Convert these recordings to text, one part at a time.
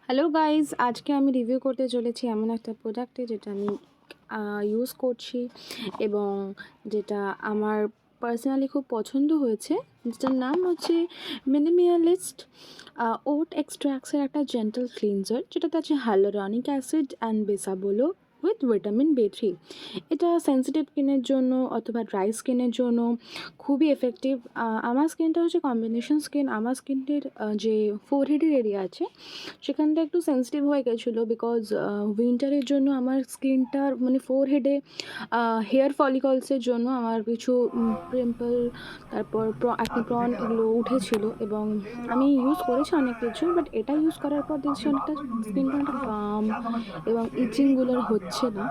Hello guys, আজকে আমি review করতে চলেছি এমন একটা প্রোডাক্টে যেটা আমি ইউজ করছি এবং যেটা আমার পার্সোনালি খুব পছন্দ হয়েছে, যেটার নাম হচ্ছে মিনিমালিস্ট ওট এক্সট্র্যাক্টসের একটা জেন্টাল ক্লিনজার, যেটাতে আছে hyaluronic acid and bisabolol with vitamin B3। এটা সেন্সিটিভ স্কিনের জন্য অথবা ড্রাই স্কিনের জন্য খুবই এফেক্টিভ। আমার স্কিনটা হচ্ছে কম্বিনেশন স্কিন। আমার স্কিনের যে ফোরহেডের এরিয়া আছে সেখানটা একটু সেন্সিটিভ হয়ে গেছিলো, বিকজ উইন্টারের জন্য আমার স্কিনটার মানে ফোরহেডে হেয়ার ফলিকলসের জন্য আমার কিছু পিম্পল, তারপর অ্যাকনে প্রন এগুলো উঠেছিল এবং আমি ইউজ করেছি অনেক কিছু, বাট এটা ইউজ করার পর দেখছি অনেকটা স্কিনটা অনেকটা কাম এবং ইচিংগুলোর হচ্ছে না।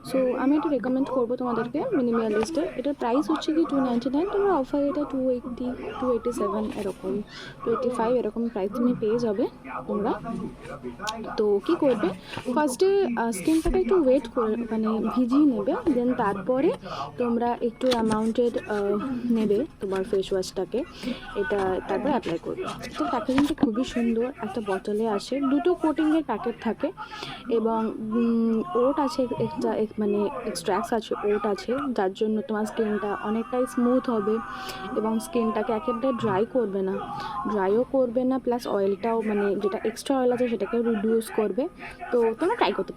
সো আমি এটা রেকমেন্ড করবো তোমাদেরকে মিনিমালিস্টের। এটার প্রাইস হচ্ছে কি 299, তোমরা অফার এটা 280, 287 এরকম, 285 এরকম প্রাইস তুমি পেয়ে যাবে তোমরা। তো কী করবে, ফার্স্টে স্কিনটাকে একটু ওয়েট করে মানে ভিজিয়ে নেবে, দেন তারপরে তোমরা একটু অ্যামাউন্টেড নেবে তোমার ফেস ওয়াশটাকে, এটা তারপর অ্যাপ্লাই করবে। তো প্যাকেজিংটা খুবই সুন্দর, একটা বটলে আসে, দুটো কোটিংয়ের প্যাকেট থাকে এবং ওট আছে একটা, মানে এক্সট্র্যাক্টস আছে, ওট আছে, যার জন্য তোমার স্কিনটা অনেকটাই স্মুথ হবে এবং স্কিনটাকে একেবারে ড্রাইও করবে না, প্লাস অয়েলটাও মানে যেটা এক্সট্রা অয়েল আছে সেটাকেও রিডিউস করবে। তো তোমরা ট্রাই করতে